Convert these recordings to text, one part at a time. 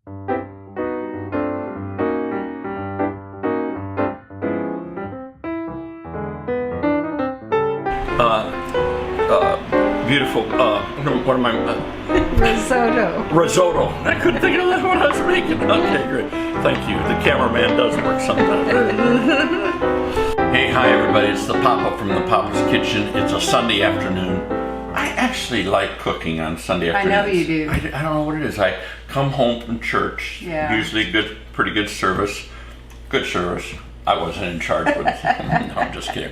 Beautiful, what am I? Risotto. Risotto. I couldn't think of that when I was making. Okay, great. Thank you. The cameraman does work sometimes. Hey, hi everybody. It's the Papa from the Papa's Kitchen. It's a Sunday afternoon. I actually like cooking on Sunday afternoons. I know you do. I don't know what it is. I come home from church. Yeah. Usually pretty good service. Good service. I wasn't in charge, but no, I'm just kidding.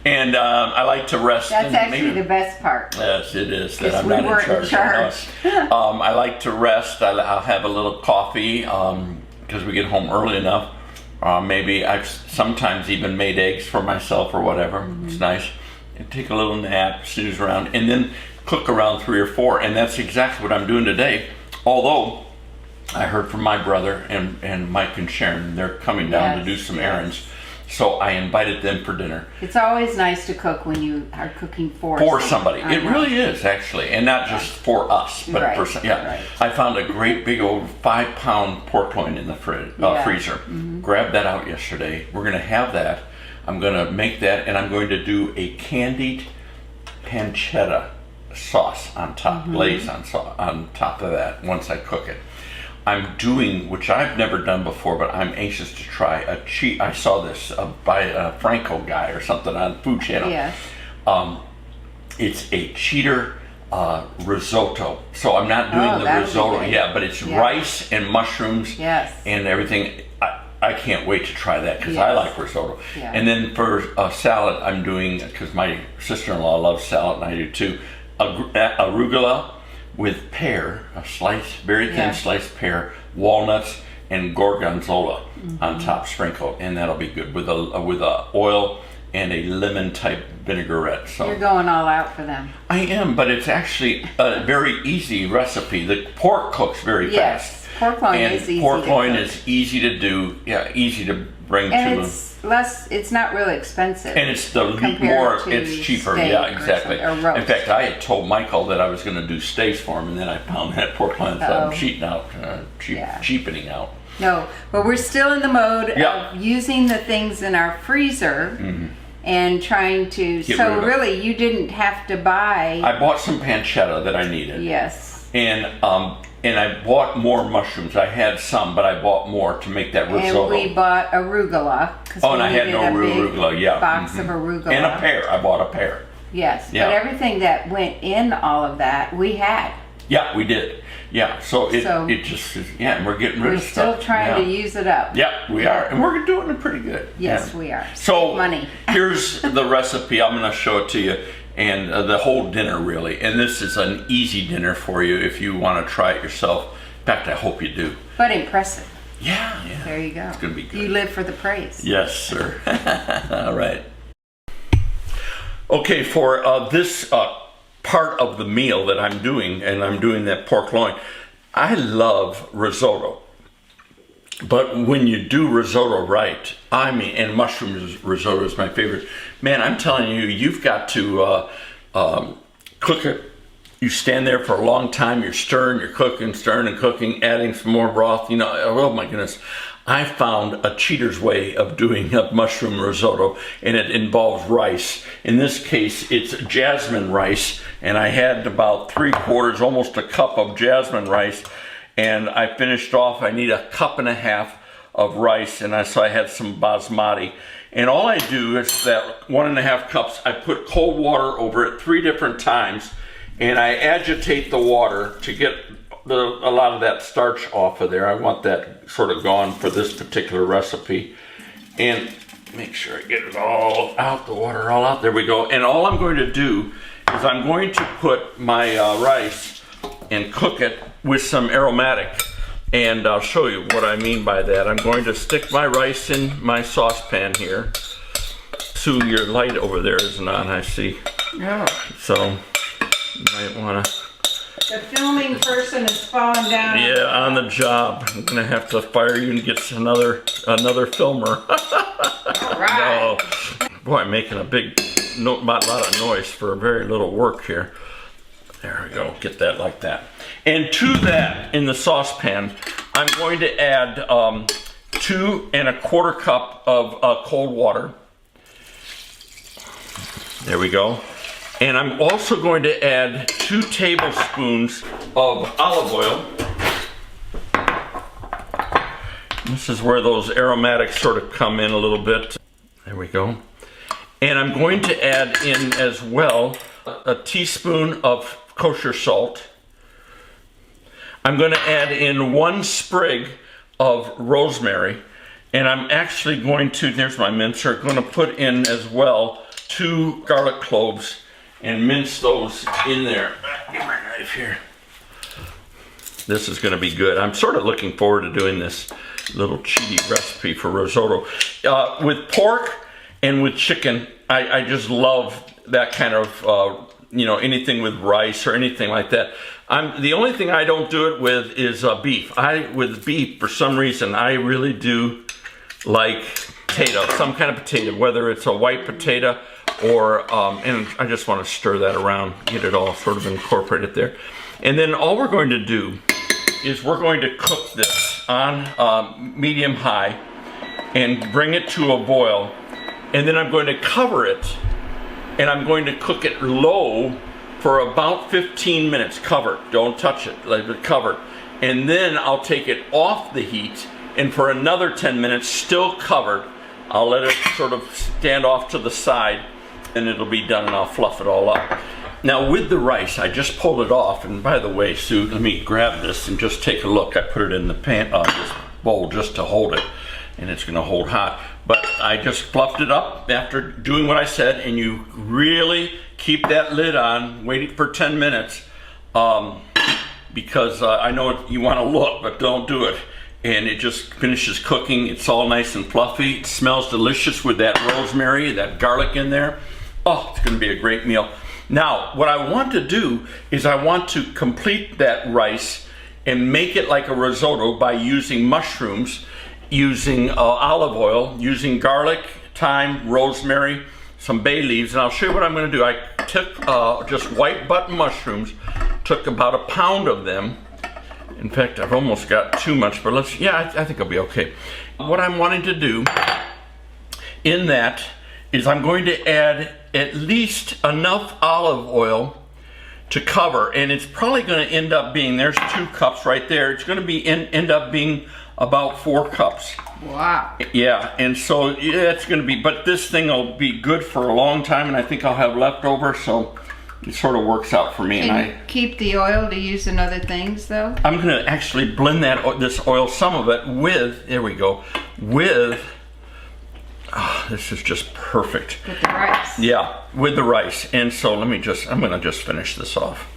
And I like to rest. That's actually the best part. Yes, it is. That I'm we not weren't in charge. I like to rest. I'll have a little coffee because we get home early enough. Maybe I've sometimes even made eggs for myself or whatever. Mm-hmm. It's nice. And take a little nap, snooze around, and then cook around 3 or 4. And that's exactly what I'm doing today. Although I heard from my brother and Mike and Sharon, they're coming down to do some errands. So I invited them for dinner. It's always nice to cook when you are cooking for somebody. It really is, actually, and not just for us, but for some. Yeah, right. I found a great big old 5-pound pork loin in the freezer. Mm-hmm. Grabbed that out yesterday. We're going to have that. I'm going to make that, and I'm going to do a candied pancetta sauce on top, glaze on top of that once I cook it. I'm doing, which I've never done before, but I'm anxious to try I saw this by a Franco guy or something on Food Channel. Yes. It's a cheater risotto. So I'm not doing the risotto, but it's rice and mushrooms and everything. I can't wait to try that because I like risotto. Yeah. And then for salad, I'm doing, because my sister-in-law loves salad and I do too, arugula with pear, a very thin sliced pear, walnuts, and gorgonzola on top sprinkled, and that'll be good with a oil and a lemon type vinaigrette. So you're going all out for them. I am, but it's actually a very easy recipe. The pork cooks very fast. Pork loin is easy. Pork loin is easy to do. Yeah, easy to bring and it's not really expensive. And it's it's cheaper. Yeah, exactly. Or roast. In fact, I had told Michael that I was going to do steaks for him, and then I found that pork loin, so I'm cheapening out. No, but we're still in the mode of using the things in our freezer and trying to. So really, you didn't have to buy. I bought some pancetta that I needed. Yes. And I bought more mushrooms. I had some, but I bought more to make that risotto. And we bought arugula. And I had no arugula, box of arugula. And a pear. I bought a pear. Yes, but everything that went in all of that, we had. Yeah, we did. Yeah, so it just is, and we're getting rid of stuff. We're still trying to use it up. Yeah, we are. And we're doing it pretty good. Yes, we are. So money. Here's the recipe. I'm going to show it to you. And the whole dinner, really. And this is an easy dinner for you if you want to try it yourself. In fact, I hope you do. But impressive. Yeah. There you go. It's going to be good. You live for the praise. Yes, sir. All right. Okay, for this part of the meal that I'm doing, and I'm doing that pork loin, I love risotto. But when you do risotto right, and mushroom risotto is my favorite. Man, I'm telling you, you've got to cook it. You stand there for a long time, you're stirring, you're cooking, stirring and cooking, adding some more broth. Oh my goodness. I found a cheater's way of doing a mushroom risotto, and it involves rice. In this case, it's jasmine rice, and I had about 3/4, almost a cup of jasmine rice. And I finished off, I need 1.5 cups of rice, and so I had some basmati. And all I do is that 1.5 cups, I put cold water over it 3 different times, and I agitate the water to get a lot of that starch off of there. I want that sort of gone for this particular recipe. And make sure I get it all out, the water all out. There we go. And all I'm going to do is I'm going to put my rice and cook it with some aromatic, and I'll show you what I mean by that. I'm going to stick my rice in my saucepan here. Sue, your light over there isn't on, I see. No. So you might want to. The filming person is falling down. Yeah, on the job. I'm gonna have to fire you and get another filmer. All right. No. Boy, I'm making a lot of noise for very little work here. There we go, get that like that. And to that, in the saucepan, I'm going to add 2 1/4 cup of cold water. There we go. And I'm also going to add 2 tablespoons of olive oil. This is where those aromatics sort of come in a little bit. There we go. And I'm going to add in as well a teaspoon of kosher salt. I'm going to add in 1 sprig of rosemary. And I'm actually going to, there's my mincer, going to put in as well 2 garlic cloves and mince those in there. Get my knife here. This is going to be good. I'm sort of looking forward to doing this little cheaty recipe for risotto. With pork and with chicken, I just love that kind of, you know, anything with rice or anything like that. The only thing I don't do it with is beef. With beef, for some reason, I really do like potato, some kind of potato, whether it's a white potato or, and I just want to stir that around, get it all sort of incorporated there. And then all we're going to do is we're going to cook this on medium high and bring it to a boil. And then I'm going to cover it and I'm going to cook it low for about 15 minutes, covered. Don't touch it, let it cover. And then I'll take it off the heat and for another 10 minutes, still covered, I'll let it sort of stand off to the side and it'll be done and I'll fluff it all up. Now with the rice, I just pulled it off, and by the way, Sue, let me grab this and just take a look. I put it in the this bowl just to hold it, and it's gonna hold hot. But I just fluffed it up after doing what I said, and you really keep that lid on, wait for 10 minutes, because I know you wanna look, but don't do it. And it just finishes cooking. It's all nice and fluffy. It smells delicious with that rosemary, that garlic in there. Oh, it's gonna be a great meal. Now, what I want to do is I want to complete that rice and make it like a risotto by using mushrooms, using olive oil, using garlic, thyme, rosemary, some bay leaves, and I'll show you what I'm going to do. I took just white button mushrooms, took about 1 pound of them. In fact, I've almost got too much, but I think I'll be okay. What I'm wanting to do in that is I'm going to add at least enough olive oil to cover, and it's probably going to end up being, there's 2 cups right there. It's going to be end up being about 4 cups. Wow. Yeah, and so it's going to be, but this thing will be good for a long time, and I think I'll have leftover, so it sort of works out for me. Can you keep the oil to use in other things, though? I'm going to actually blend this oil, some of it, with, there we go, with, oh, this is just perfect. With the rice. Yeah, with the rice. And so I'm going to just finish this off.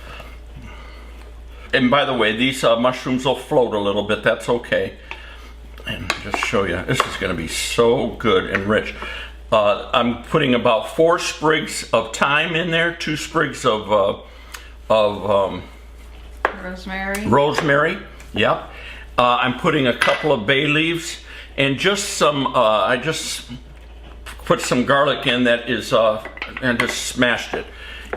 And by the way, these mushrooms will float a little bit. That's okay. And just show you, this is going to be so good and rich. I'm putting about 4 sprigs of thyme in there, 2 sprigs of rosemary. Rosemary, yep. I'm putting a couple of bay leaves and just some, I just put some garlic in that is, and just smashed it.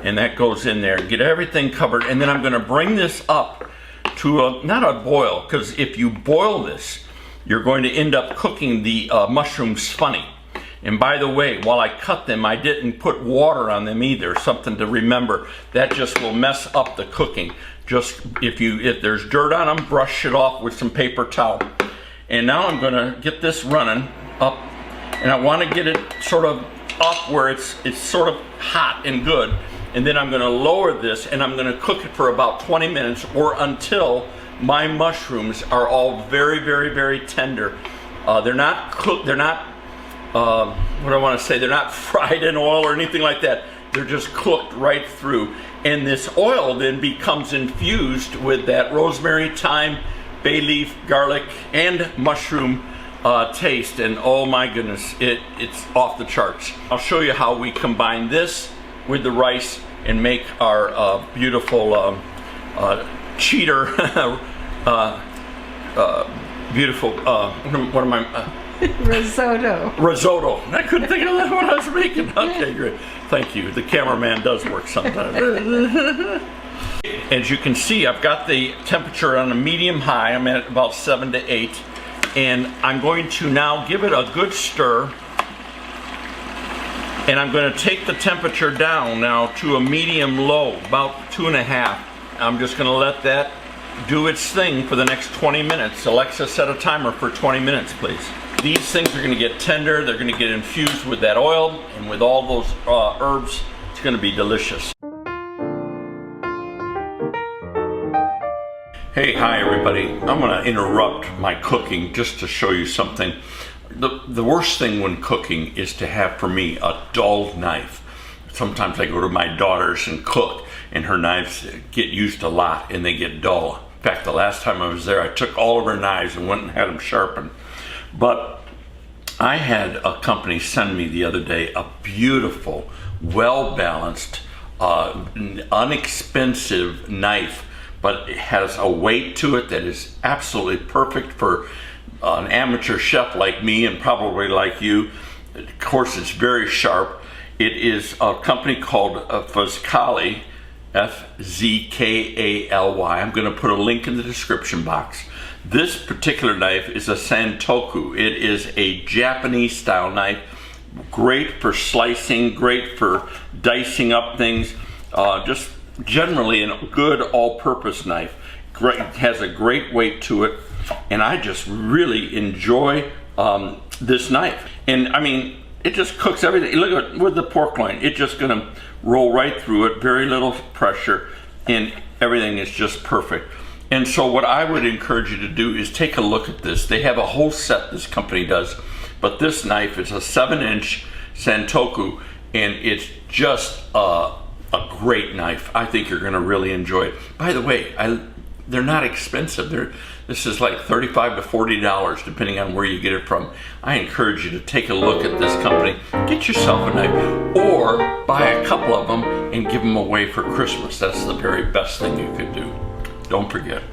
And that goes in there. Get everything covered. And then I'm going to bring this up to not a boil, because if you boil this, you're going to end up cooking the mushrooms funny. And by the way, while I cut them, I didn't put water on them either. Something to remember. That just will mess up the cooking. Just if there's dirt on them, brush it off with some paper towel. And now I'm going to get this running up, and I want to get it sort of up where it's sort of hot and good. And then I'm going to lower this, and I'm going to cook it for about 20 minutes or until my mushrooms are all very, very, very tender. They're not cooked. They're not. What do I want to say? They're not fried in oil or anything like that. They're just cooked right through. And this oil then becomes infused with that rosemary, thyme, bay leaf, garlic, and mushroom taste. And oh my goodness, it's off the charts. I'll show you how we combine this with the rice and make our beautiful cheater, beautiful, what am I? Risotto. Risotto. I couldn't think of what I was making. Okay, great. Thank you. The cameraman does work sometimes. as you can see, I've got the temperature on a medium high. I'm at about 7 to 8. And I'm going to now give it a good stir. And I'm going to take the temperature down now to a medium low, about 2.5. I'm just going to let that do its thing for the next 20 minutes. Alexa, set a timer for 20 minutes, please. These things are going to get tender. They're going to get infused with that oil and with all those herbs. It's going to be delicious. Hey, hi everybody. I'm going to interrupt my cooking just to show you something. The worst thing when cooking is to have, for me, a dull knife. Sometimes I go to my daughter's and cook, and her knives get used a lot and they get dull. In fact, the last time I was there, I took all of her knives and went and had them sharpened. But I had a company send me the other day a beautiful, well-balanced, inexpensive knife, but it has a weight to it that is absolutely perfect for an amateur chef like me and probably like you. Of course, it's very sharp. It is a company called Fzakly, Fzkaly. I'm going to put a link in the description box. This particular knife is a Santoku. It is a Japanese style knife. Great for slicing, great for dicing up things. Just generally a good all-purpose knife. Great, has a great weight to it. And I just really enjoy this knife. And I mean, it just cooks everything. Look at it with the pork loin. It's just gonna roll right through it, very little pressure, and everything is just perfect. And so what I would encourage you to do is take a look at this. They have a whole set, this company does, but this knife is a 7-inch Santoku, and it's just a great knife. I think you're gonna really enjoy it. By the way, they're not expensive. This is like $35 to $40 depending on where you get it from. I encourage you to take a look at this company. Get yourself a knife or buy a couple of them and give them away for Christmas. That's the very best thing you could do. Don't forget.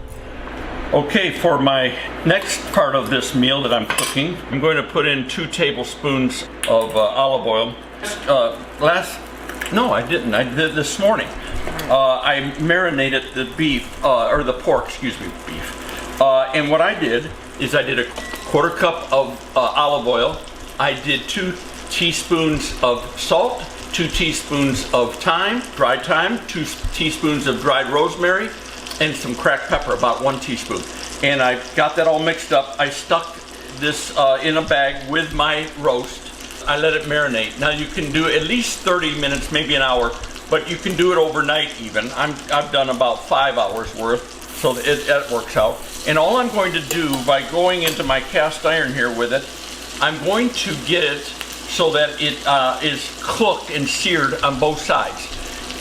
Okay, for my next part of this meal that I'm cooking, I'm going to put in 2 tablespoons of olive oil. No, I didn't. I did this morning. I marinated the beef, or the pork, excuse me, beef. And what I did is I did a 1/4 cup of olive oil. I did 2 teaspoons of salt, 2 teaspoons of thyme, dried thyme, 2 teaspoons of dried rosemary, and some cracked pepper, about 1 teaspoon. And I got that all mixed up. I stuck this in a bag with my roast. I let it marinate. Now you can do at least 30 minutes, maybe an hour, but you can do it overnight even. I've done about 5 hours worth, so that works out. And all I'm going to do by going into my cast iron here with it, I'm going to get it so that it is cooked and seared on both sides,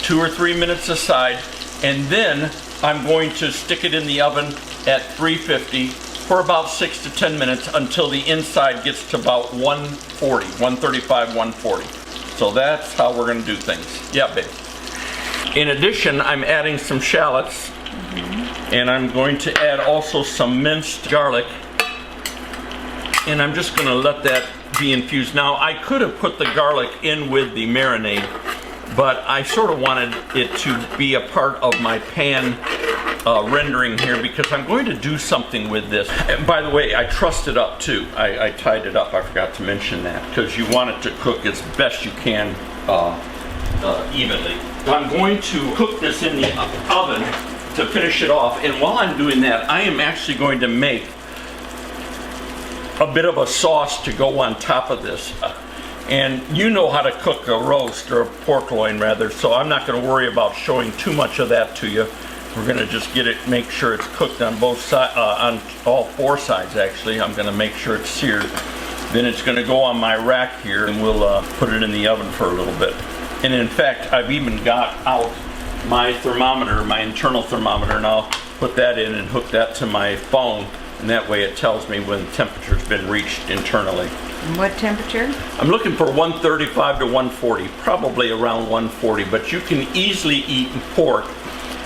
2 or 3 minutes aside, and then I'm going to stick it in the oven at 350 for about 6 to 10 minutes until the inside gets to about 140, 135, 140. So that's how we're going to do things. Yeah, babe. In addition, I'm adding some shallots, and I'm going to add also some minced garlic, and I'm just going to let that be infused. Now, I could have put the garlic in with the marinade, but I sort of wanted it to be a part of my pan rendering here because I'm going to do something with this. And by the way, I trussed it up too. I tied it up. I forgot to mention that because you want it to cook as best you can evenly. So I'm going to cook this in the oven to finish it off, and while I'm doing that, I am actually going to make a bit of a sauce to go on top of this. And you know how to cook a roast, or a pork loin rather, so I'm not going to worry about showing too much of that to you. We're going to just get it, make sure it's cooked on both sides, on all 4 sides actually. I'm going to make sure it's seared. Then it's going to go on my rack here, and we'll put it in the oven for a little bit. And in fact, I've even got out my thermometer, my internal thermometer, and I'll put that in and hook that to my phone, and that way it tells me when the temperature's been reached internally. What temperature? I'm looking for 135 to 140, probably around 140, but you can easily eat pork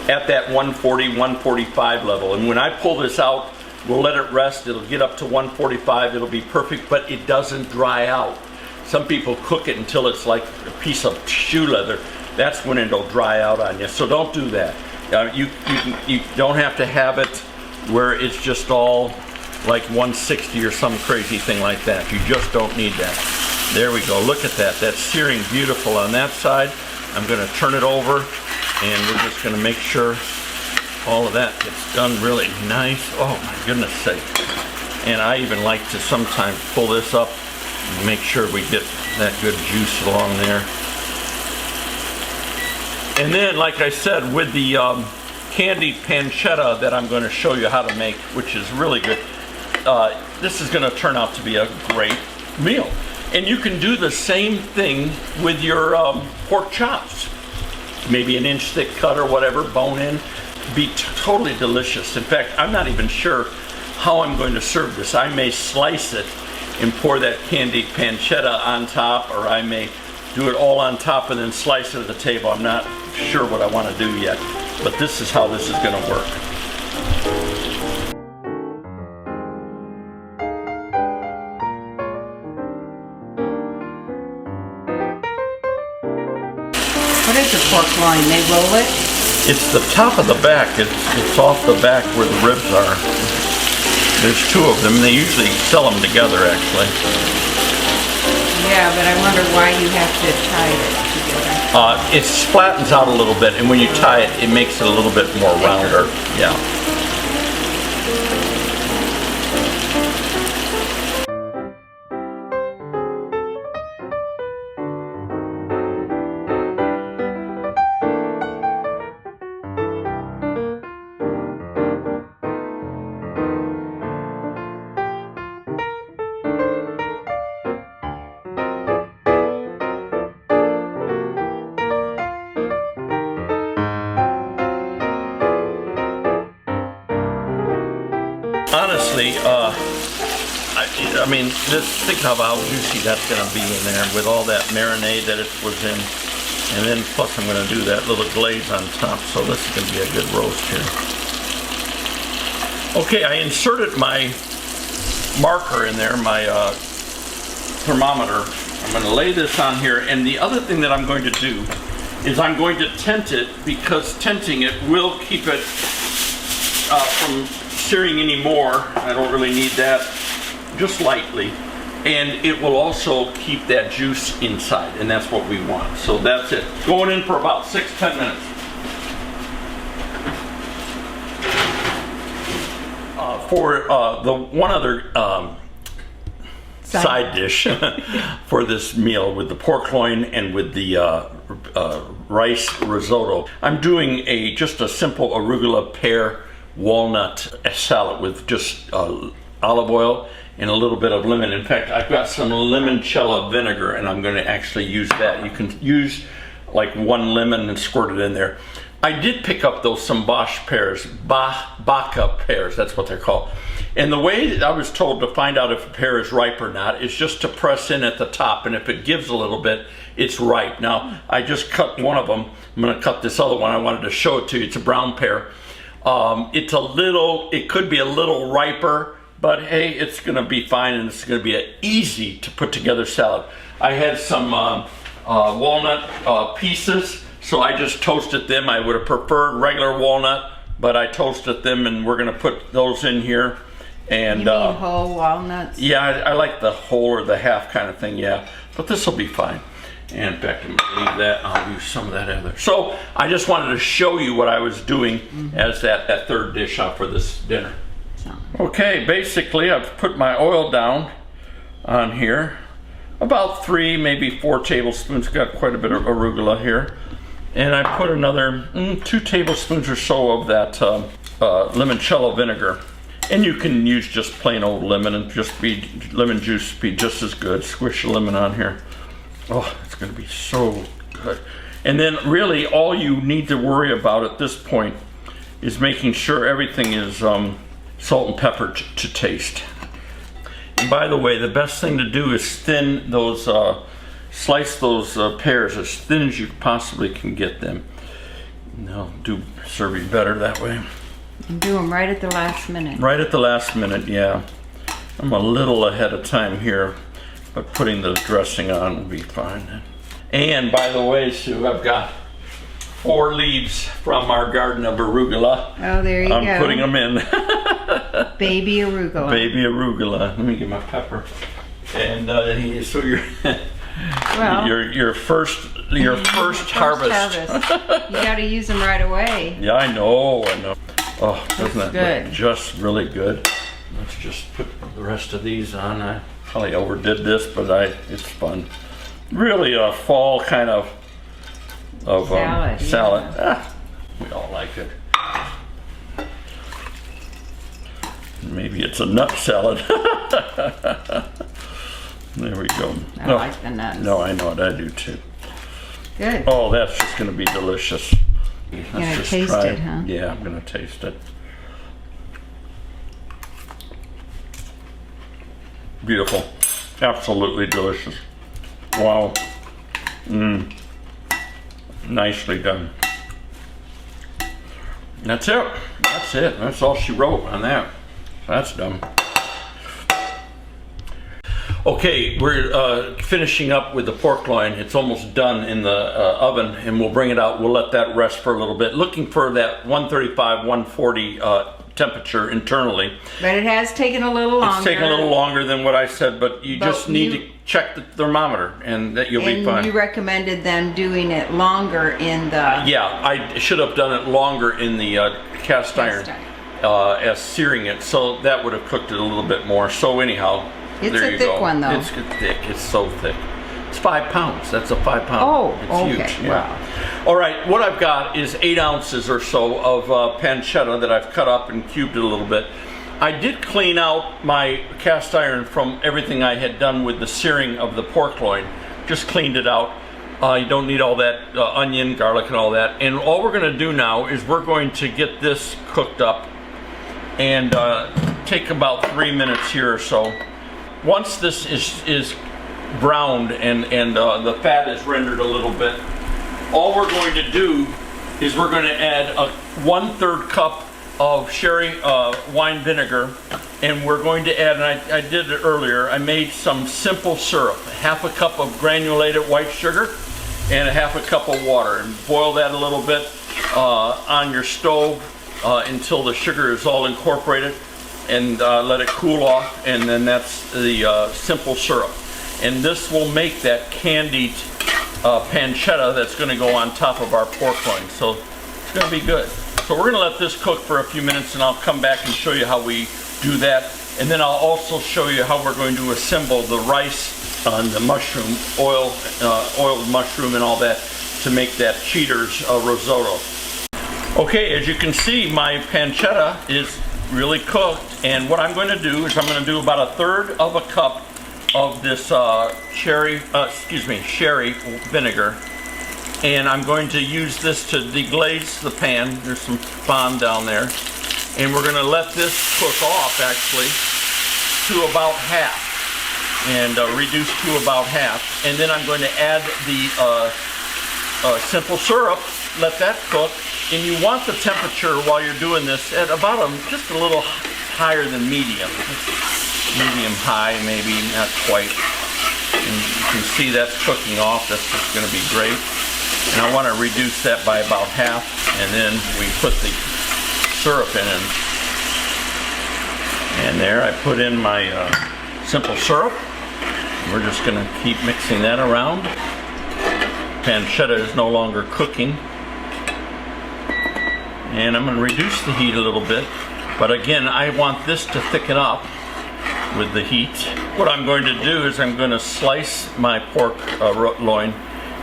at that 140, 145 level. And when I pull this out, we'll let it rest. It'll get up to 145. It'll be perfect, but it doesn't dry out. Some people cook it until it's like a piece of shoe leather. That's when it'll dry out on you. So don't do that. You don't have to have it where it's just all like 160 or some crazy thing like that. You just don't need that. There we go. Look at that. That's searing beautiful on that side. I'm going to turn it over, and we're just going to make sure all of that gets done really nice. Oh my goodness sake. And I even like to sometimes pull this up and make sure we get that good juice along there. And then, like I said, with the candied pancetta that I'm going to show you how to make, which is really good, this is going to turn out to be a great meal. And you can do the same thing with your pork chops. Maybe an inch thick cut or whatever, bone in. Be totally delicious. In fact, I'm not even sure how I'm going to serve this. I may slice it and pour that candied pancetta on top, or I may do it all on top and then slice it at the table. I'm not sure what I want to do yet, but this is how this is going to work. What is a pork loin? They roll it? It's the top of the back. It's off the back where the ribs are. There's two of them. They usually sell them together, actually. Yeah, but I wonder why you have to tie it together. It flattens out a little bit, and when you tie it, it makes it a little bit more rounder. Yeah. Honestly, I mean, just think of how juicy that's going to be in there with all that marinade that it was in. And then plus I'm going to do that little glaze on top. So this is going to be a good roast here. Okay, I inserted my marker in there, my thermometer. I'm going to lay this on here. And the other thing that I'm going to do is I'm going to tent it, because tenting it will keep it from searing anymore. I don't really need that, just lightly, and it will also keep that juice inside, and that's what we want. So that's it. Going in for about 6-10 minutes. For the one other side dish for this meal with the pork loin and with the rice risotto, I'm doing just a simple arugula, pear, walnut salad with just olive oil and a little bit of lemon. In fact, I've got some limoncello vinegar, and I'm going to actually use that. You can use like one lemon and squirt it in there. I did pick up those some Bosch pears, Baca pears, that's what they're called. And the way that I was told to find out if a pear is ripe or not is just to press in at the top, and if it gives a little bit, it's ripe. Now, I just cut one of them. I'm going to cut this other one. I wanted to show it to you. It's a brown pear. It could be a little riper, but hey, it's going to be fine, and it's going to be an easy to put together salad. I had some walnut pieces, so I just toasted them. I would have preferred regular walnut, but I toasted them, and we're going to put those in here. And you mean whole walnuts? Yeah, I like the whole or the half kind of thing, yeah. But this will be fine. And in fact, I'm going to leave that. I'll use some of that other. So I just wanted to show you what I was doing as that third dish out for this dinner. Okay, basically I've put my oil down on here. About 3, maybe 4 tablespoons. Got quite a bit of arugula here. And I put another 2 tablespoons or so of that limoncello vinegar. And you can use just plain old lemon, and lemon juice be just as good. Squish a lemon on here. Oh, it's going to be so good. And then really all you need to worry about at this point is making sure everything is salt and pepper to taste. And by the way, the best thing to do is thin those, slice those pears as thin as you possibly can get them. They'll serve you better that way. And do them right at the last minute. Right at the last minute, yeah. I'm a little ahead of time here, but putting the dressing on will be fine. And by the way, Sue, I've got 4 leaves from our garden of arugula. Oh, there you go. I'm putting them in. Baby arugula. Baby arugula. Let me get my pepper. And so your first harvest. You got to use them right away. Yeah, I know. Oh, doesn't that good. look just really good? Let's just put the rest of these on. I probably overdid this, but it's fun. Really a fall kind of salad. Yeah. We all like it. Maybe it's a nut salad. There we go. I like the nuts. No, I know it. I do too. Good. Oh, that's just going to be delicious. You're going to taste it, huh? Yeah, I'm going to taste it. Beautiful. Absolutely delicious. Wow. Nicely done. That's it. That's it. That's all she wrote on that. That's done. Okay, we're finishing up with the pork loin. It's almost done in the oven, and we'll bring it out. We'll let that rest for a little bit. Looking for that 135, 140 temperature internally. But it has taken a little longer. It's taken a little longer than what I said, but you just need to check the thermometer, and that you'll be fine. And you recommended them doing it longer in the... Yeah, I should have done it longer in the cast iron as searing it, so that would have cooked it a little bit more. So anyhow... It's a thick one, though. It's thick. It's so thick. It's 5 pounds. That's a 5 pound. Oh, it's okay. Huge. Yeah. Wow. All right. What I've got is 8 ounces or so of pancetta that I've cut up and cubed it a little bit. I did clean out my cast iron from everything I had done with the searing of the pork loin. Just cleaned it out. You don't need all that onion, garlic, and all that. And all we're going to do now is we're going to get this cooked up and take about 3 minutes here or so. Once this is browned and the fat is rendered a little bit, all we're going to do is we're going to add a 1/3 cup of sherry wine vinegar, and we're going to add, and I did it earlier, I made some simple syrup, 1/2 cup of granulated white sugar and 1/2 cup of water, and boil that a little bit on your stove until the sugar is all incorporated, and let it cool off, and then that's the simple syrup. And this will make that candied pancetta that's going to go on top of our pork loin. So it's going to be good. So we're going to let this cook for a few minutes, and I'll come back and show you how we do that. And then I'll also show you how we're going to assemble the rice and the mushroom, oiled mushroom and all that to make that cheater's risotto. Okay, as you can see, my pancetta is really cooked, and what I'm going to do is I'm going to do about 1/3 of a cup of this sherry vinegar, and I'm going to use this to deglaze the pan. There's some fond down there, and we're going to let this cook off actually to about half, and reduce to about half, and then I'm going to add the simple syrup, let that cook. And you want the temperature while you're doing this at about just a little higher than medium. Medium high, maybe, not quite. And you can see that's cooking off. That's just going to be great. And I want to reduce that by about half. And then we put the syrup in. And there, I put in my simple syrup. We're just going to keep mixing that around. Pancetta is no longer cooking. And I'm going to reduce the heat a little bit, but again, I want this to thicken up with the heat. What I'm going to do is I'm going to slice my pork loin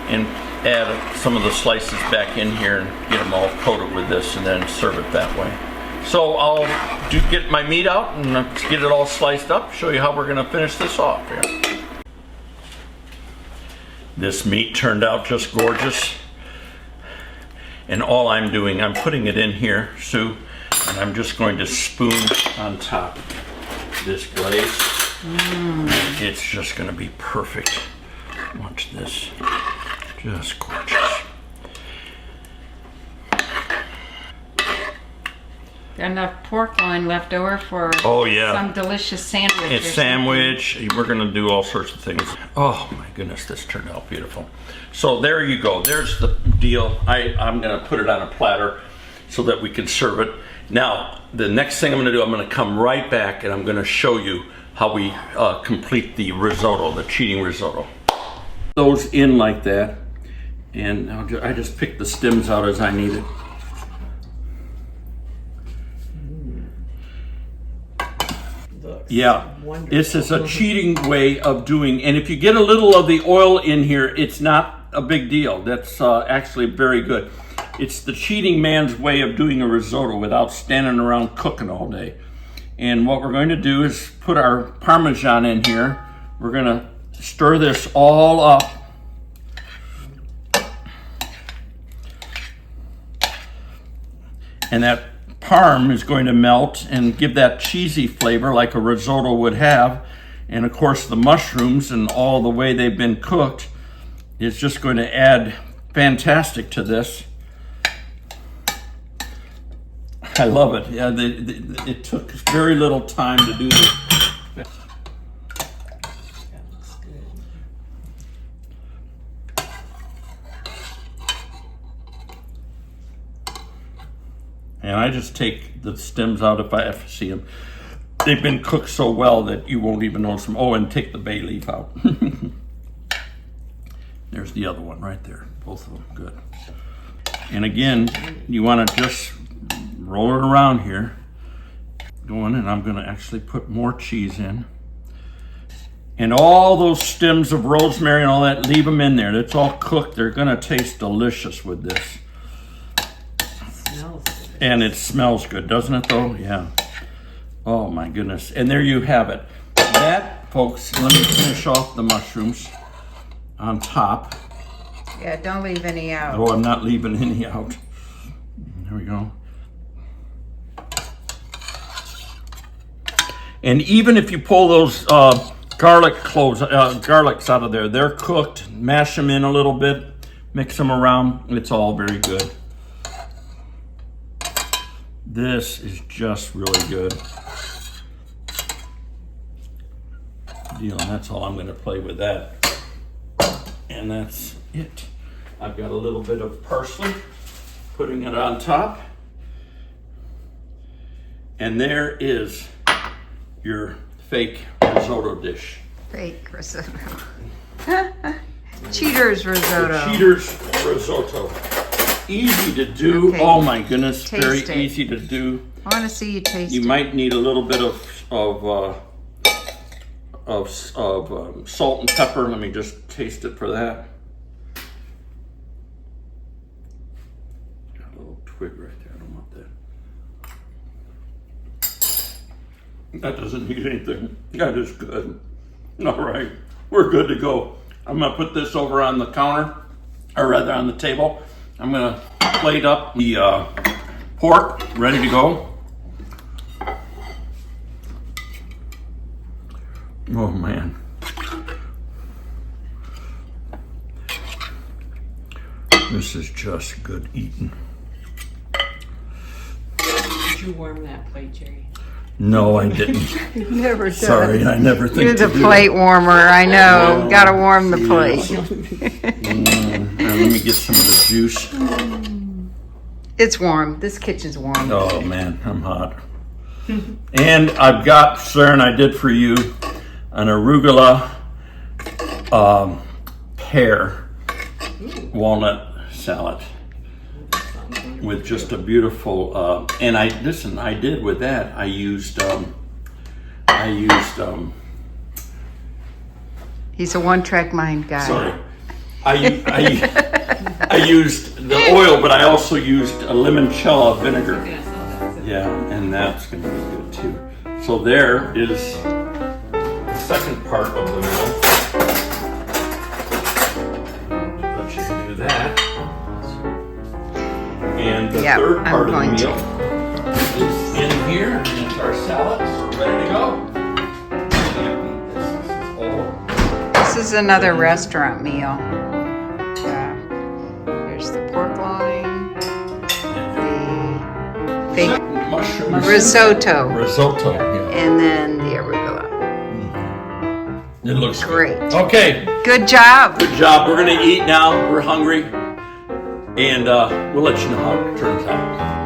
and add some of the slices back in here and get them all coated with this, and then serve it that way. So I'll get my meat out and get it all sliced up, show you how we're going to finish this off here. This meat turned out just gorgeous. And all I'm doing, I'm putting it in here, Sue, and I'm just going to spoon on top this glaze. It's just going to be perfect. Watch this. Just gorgeous. enough pork loin left over for Oh yeah. some delicious sandwich. It's sandwich. We're gonna do all sorts of things. Oh my goodness, this turned out beautiful. So there you go. There's the deal. I'm gonna put it on a platter so that we can serve it. Now, the next thing I'm gonna do, I'm gonna come right back and I'm gonna show you how we complete the risotto, the cheating risotto. Those in like that, and I just pick the stems out as I need it. Yeah, wonderful. This is a cheating way of doing, and if you get a little of the oil in here, it's not a big deal. That's actually very good. It's the cheating man's way of doing a risotto without standing around cooking all day. And what we're going to do is put our Parmesan in here. We're going to stir this all up. And that Parm is going to melt and give that cheesy flavor like a risotto would have. And of course the mushrooms and all the way they've been cooked is just going to add fantastic to this. I love it. Yeah, it took very little time to do this. And I just take the stems out if I ever see them. They've been cooked so well that you won't even notice them. Oh, and take the bay leaf out. There's the other one right there. Both of them, good. And again, you want to just roll it around here. Going, and I'm going to actually put more cheese in. And all those stems of rosemary and all that, leave them in there. That's all cooked. They're going to taste delicious with this. And it smells good, doesn't it though? Yeah. Oh my goodness. And there you have it. That, folks, let me finish off the mushrooms on top. Yeah, don't leave any out. Oh, I'm not leaving any out. There we go. And even if you pull those garlics out of there, they're cooked. Mash them in a little bit, mix them around. It's all very good. This is just really good. Deal, and that's all I'm going to play with that. And that's it. I've got a little bit of parsley, putting it on top. And there is your fake risotto dish. Fake risotto. Cheater's risotto. The cheater's risotto. Easy to do. Okay. Oh my goodness, taste very it. Easy to do. I want to see you taste it. You might need a little bit of salt and pepper. Let me just taste it for that. Got a little twig right there. I don't want that. That doesn't need anything. That is good. All right, we're good to go. I'm gonna put this over on the counter, or rather on the table. I'm gonna plate up the pork, ready to go. Oh man. This is just good eating. Did you warm that plate, Jerry? No, I didn't. You never did. Sorry, I never think You're the plate warmer, I know. Gotta warm the plate. Let me get some of the juice. It's warm. This kitchen's warm. Oh man, I'm hot. And I've got, Sharon, I did for you an arugula pear walnut salad with just a beautiful and I did with that. I used He's a one-track mind guy. Sorry. I used the oil, but I also used a limoncello vinegar. Yeah, and that's going to be good too. So there is the second part of the meal. Let you do that. And the third part of the meal is in here, and it's our salad. So we're ready to go. This is another restaurant meal. There's the pork loin, the fake Mushroom Risotto. Risotto. Yeah. And then the arugula. It looks Great. good. Okay. Good job. Good job. We're going to eat now. We're hungry. And we'll let you know how it turns out.